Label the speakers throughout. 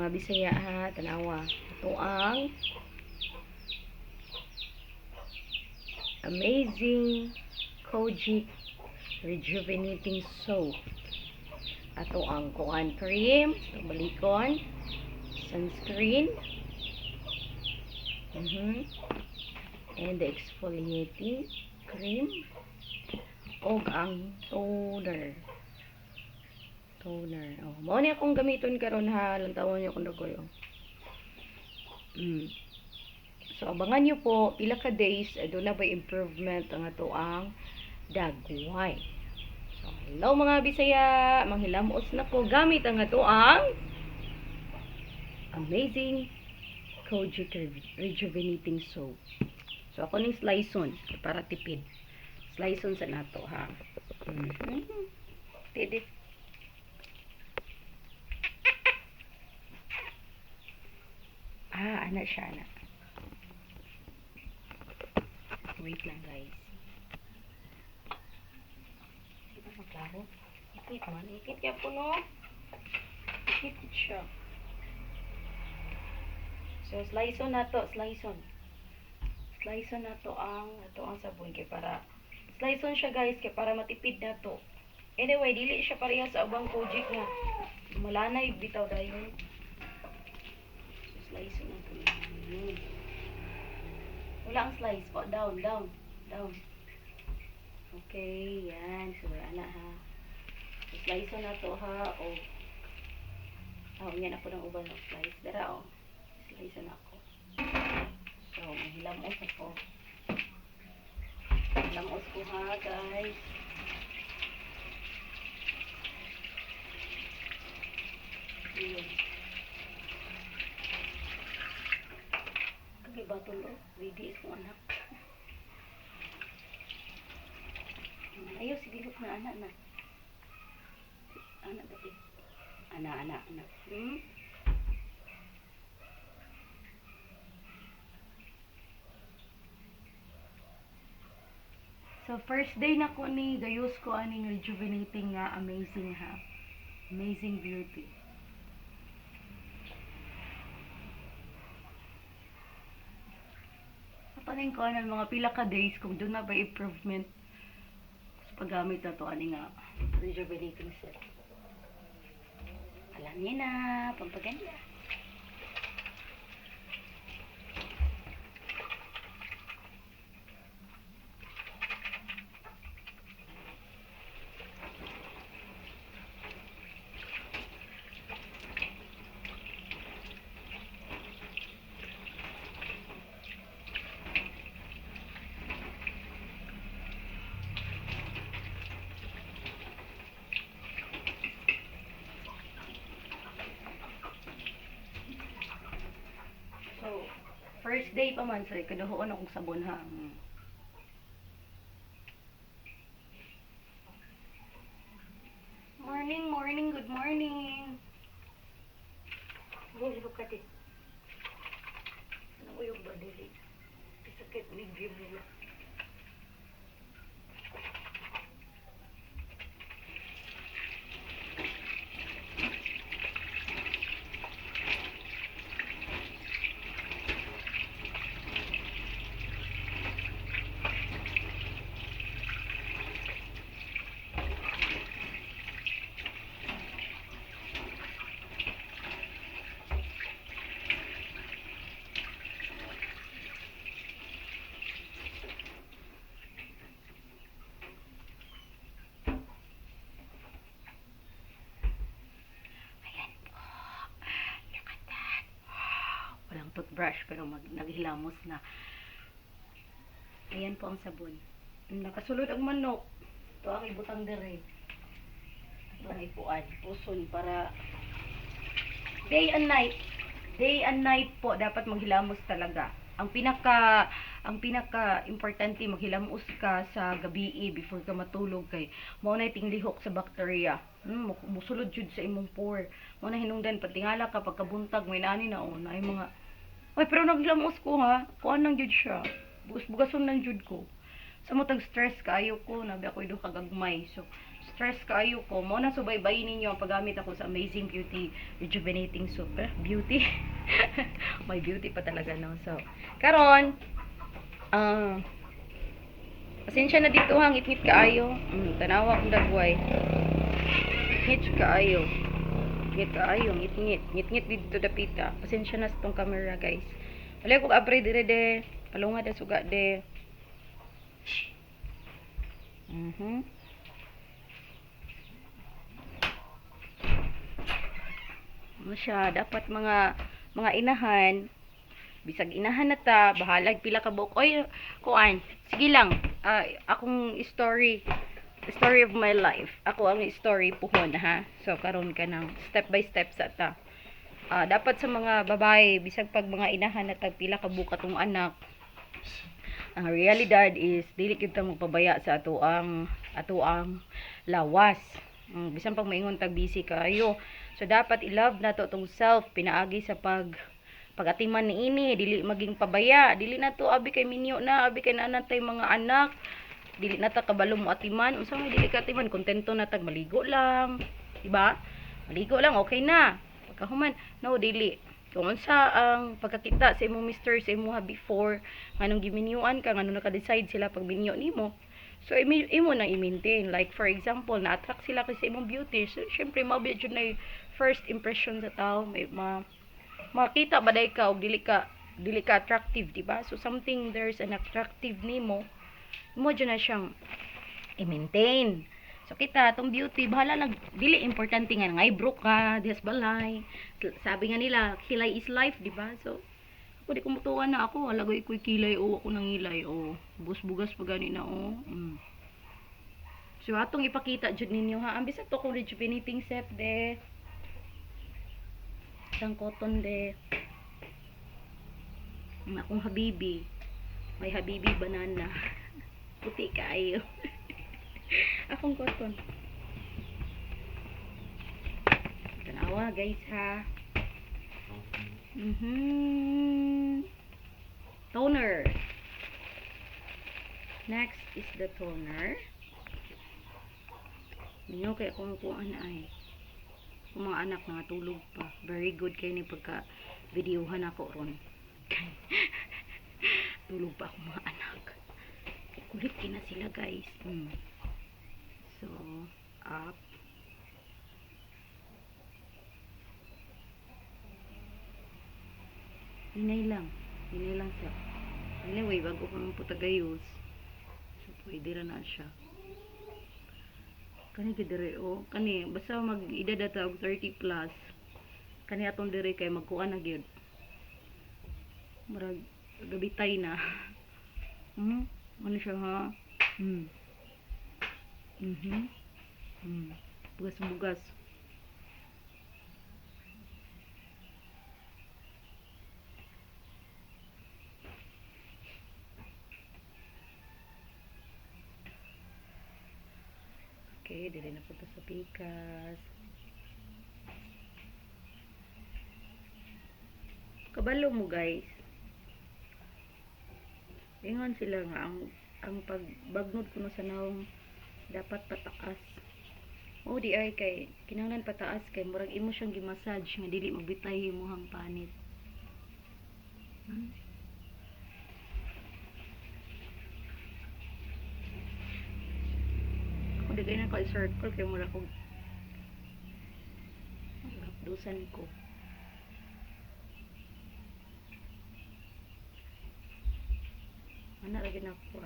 Speaker 1: mga Bisaya ha, tanawa. Ito ang amazing kojic rejuvenating soap. Ato ang kuan cream, balikon, sunscreen, and the exfoliating cream, o ang toner. Oh, mao ni akong gamiton karon ha, lantawon niyo kung dagoy. So abangan niyo po pila ka days doon na ba improvement ang ato ang dagway. So hello mga Bisaya, manghilamos na ko gamit ang ato ang amazing kojic rejuvenating soap. So ako ning sliceon para tipid. Sliceon sa nato ha. Tidit. Ana siya na. Wait lang guys. Ito sa klaro. Ikit man. Ikit kaya po no. Ikit siya. So sliceon na to. Sliceon na to ang sabon. Kaya para sliceon siya guys. Kaya para matipid na to. Anyway, dili siya pareha sa ubang kojic nga. Malanay bitaw dayon. Slice na ito. Wala ang slice po. Down. Okay, yan. So, wala na ha. So, slice na ito ha. Yan ako ng ubang ng slice. Dara slice na ako. So, mahilamos ako. Hilamos ko ha, guys. Ayan. Batol o. Ready is kong anak. Ayaw, sigilok na anak na. Anak dati. Anak. So, first day na ko ni gayos ko aning rejuvenating nga amazing ha. Amazing beauty. Panin ko ng mga pila ka days kung doon na ba improvement sa paggamit na to ani nga rejuvenating set. Alam niyo na, pampaganda. First day pa man, so kaduhoon akong sabon ha. Morning, good morning. Hoy, look at it. Ano yung badili? Sakit ni Jimmy. Toothbrush pero naghilamos na. Ayan po ang sabon. Nakasulod ang manok. Ito ang ibutang dire. Ito ang ipuan. Puson para day and night po dapat maghilamos talaga. Ang pinaka importante maghilamos ka sa gabi before ka matulog kay mao na tinglihok sa bacteria. Musulod jud sa imong pore. Mao na hinungdan patingala ka pagkabuntag may nani na ay mga pero naglamos ko ha. Kuan nang jud siya. Bugas-bugason nang jud ko. Sa mo tag stress kaayo ko nabi ako ido kagagmay. So stress kaayo ko, mo na subaybayin ninyo ang paggamit ako sa Amazing Beauty Rejuvenating Soap. Beauty. May beauty pa talaga, no? So, karon, pasensya na dito ha, ngit-ngit kaayo. Tanawa kong dagway. Ngit kaayo. Ngit kaayo, ngit-ngit. Ngit-ngit dito dapita. Pasensya na sa tong camera, guys. Wala ko abray dire de. Palunga de suga de. Ano siya, dapat mga inahan, bisag inahan na ta, bahalag pila ka buok. Oy, kuan, sige lang, akong story of my life. Ako ang story puhon, ha. So karon ka nang step by step sa ta. Dapat sa mga babae, bisag pag mga inahan na tag pila ka buok atong anak, ang realidad is dili kita magpabaya sa atoang lawas. Bisan pag maingon tag busy kayo. So dapat i-love nato tong self, pinaagi sa pag-atiman niini, dili maging pabaya, dili na to abi kay minyo na, abi kay nanatay mga anak, dili na ta kabalo mo atiman, unsa may dili ka atiman, kontento na tag maligo lang, di ba? Maligo lang okay na. Pagkahuman, no dili. Kung unsa ang pagkakita sa imong mister, sa imong before, nganong giminyuan ka, nganong naka-decide sila pag minyo nimo. So, imo na i-maintain. Like, for example, na-attract sila kasi imong beauty. So, syempre, mabiyad yun na first impression sa tao. May makita ba day ka o dili ka attractive, diba? So, something there's an attractive nimo, mo dyan na siyang i-maintain. So, kita, itong beauty, bahala lang, dili importante nga, ngaybro ka, dihas balay. Sabi nga nila, kilay is life, diba? So, ako di kumutuan na ako, alagay ko'y kilay o ako nangilay o bugas-bugas pa gani na o. So atong ipakita jud ninyo ha, ambis ato kong rejuvenating set de. Isang cotton de. Ang akong habibi. May habibi banana. Puti kaayo. Akong cotton. Tanawa guys ha. Toner. Next is the toner. Ninyo kaya kung kuan ay kung mga anak na tulog pa. Very good kayo ni pagka videohan ako ron. Tulog pa ako mga anak. Kulit na sila guys. So, up. Hinay lang siya. Anyway, bago ko ng putagayos, so pwede na siya. Kani gidere o, kani basta mag-edad ata og 30 plus. Kani atong dire kay magkuan na gyud. Murag gabitay na. Ano siya ha? Bugas-bugas. Okay, dili na po sa pikas. Kabalo mo guys. Ingon sila nga ang pagbagnod kuno sa naong dapat pataas. O di ay kay kinahanglan pataas kay murag imo siyang gi-massage nga dili magbitay imong panit. Dagay na ko i-circle kay mura ko hapdusan ko. Ana lagi na ko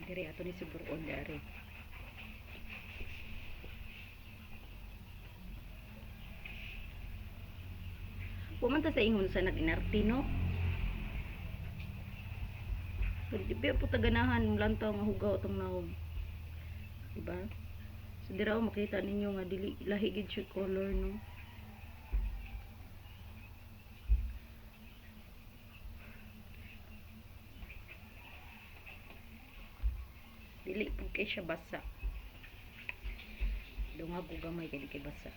Speaker 1: dire ato ni suburon dari. Pumunta sa ingon sa nag-inarte, no? Di ba po taganahan lantaw nga hugaw itong naong. Diba? So, dira ako makita ninyo nga dili lahi gid siya color, no? Dili po kay siya basa. Dungag ko gamay kay di kay basa.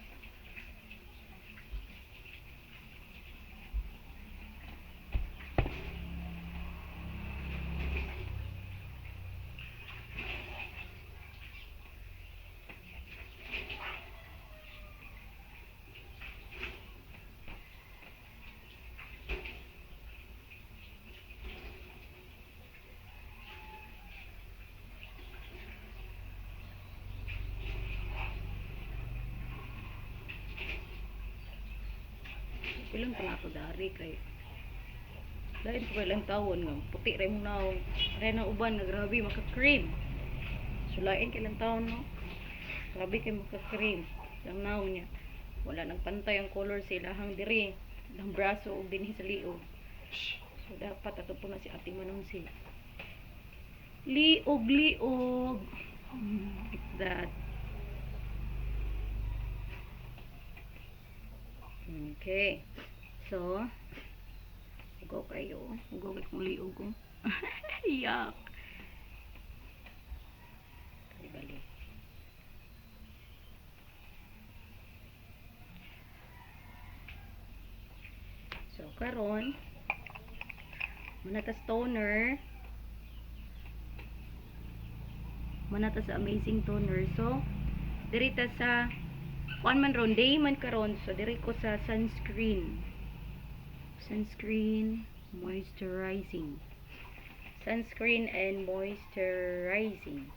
Speaker 1: Ilang pa na ako dari kay dahil ko ilang tawon nga puti rin mo na rin na uban nga grabe maka-cream. Sulain kay ilang taon no. Grabe kay maka-cream. Ang naw niya. Wala nang pantay ang color sa ilahang diri. Ilang braso o dinhi sa liog. So dapat ato po na si Ate Manong si liog. Like that. Okay. So, go kayo. Go kong liog ko. Yak. Bali. So, karon muna ta toner. Muna ta sa amazing toner. So, diri ta sa kuan man ron day man karon, so diri ko sa sunscreen moisturizing sunscreen and moisturizing.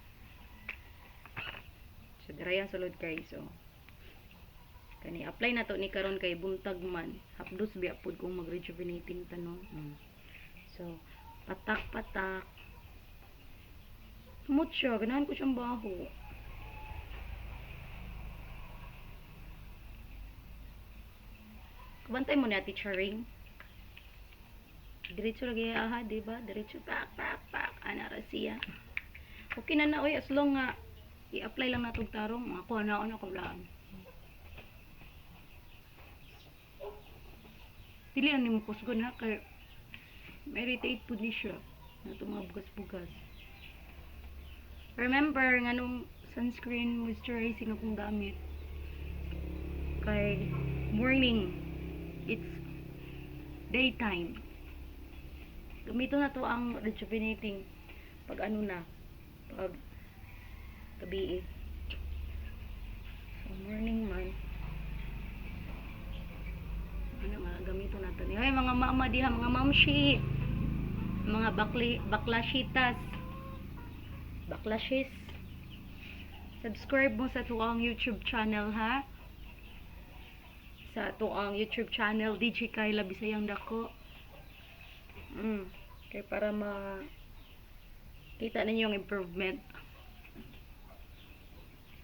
Speaker 1: So diri ang sulod kay so kani apply na to ni karon kay buntag man hapdos biya pud kung mag-rejuvenating tanon. So patak mucho ganahan ko siyang baho. Bantay mo na teacher ring. Diretso lagi aha, di ba? Diretso pak. Ana ra siya. Okay na oy as long nga i-apply lang natong tarong. Ako na ko lang. Dili na nimo kusgon na kay meditate pud ni siya. Nato mga bugas-bugas. Remember nganong sunscreen moisturizing akong gamit. Kay morning it's daytime. Gamito na to ang rejuvenating pag ano na, pag gabi. So morning man. Ano mga gamito na to. Ay mga mama diha, mga mamshi. Mga baklashes. Subscribe mo sa tuang YouTube channel ha. Sa tuang YouTube channel DJKYLA bisayangdaku. Kay para kita ninyo yung improvement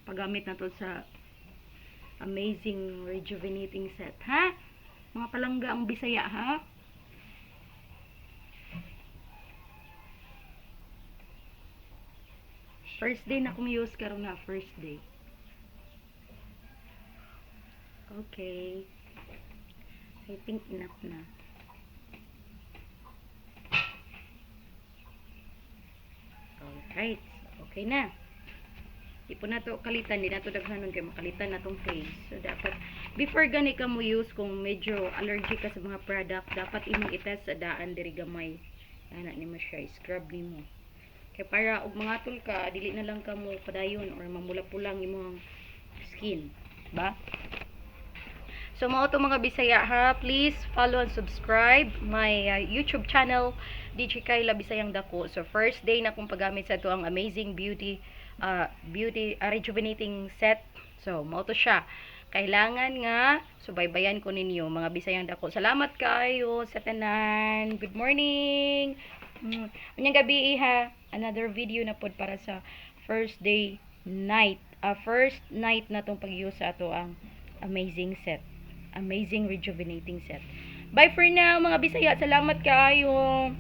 Speaker 1: paggamit na to sa amazing rejuvenating set ha, mga palangga ang Bisaya ha. First day na akong use karon na first day. Okay, I think enough na. Alright, okay na. Di po na to kalitan, di na to daghanon kay makalitan na tong face. So dapat before gani ka mo use kung medyo allergic ka sa mga product, dapat imong itest sa daan diri gamay. Ana nimo siya, scrub nimo. Kay para og mangatol ka, dili na lang ka mo padayon or mamula-pulang imong skin, ba? So mao to mga Bisaya ha, please follow and subscribe my YouTube channel DJKYLA bisayangdaku. So first day na kong paggamit sa to ang amazing beauty rejuvenating set. So mao to siya. Kailangan nga subaybayan ko ninyo mga bisayangdaku. Salamat kayo sa tanan. Good morning. Unyang gabi ha, another video na pod para sa first night na tong pag-use sa ato ang amazing set. Amazing rejuvenating set. Bye for now mga Bisaya. Salamat kayo.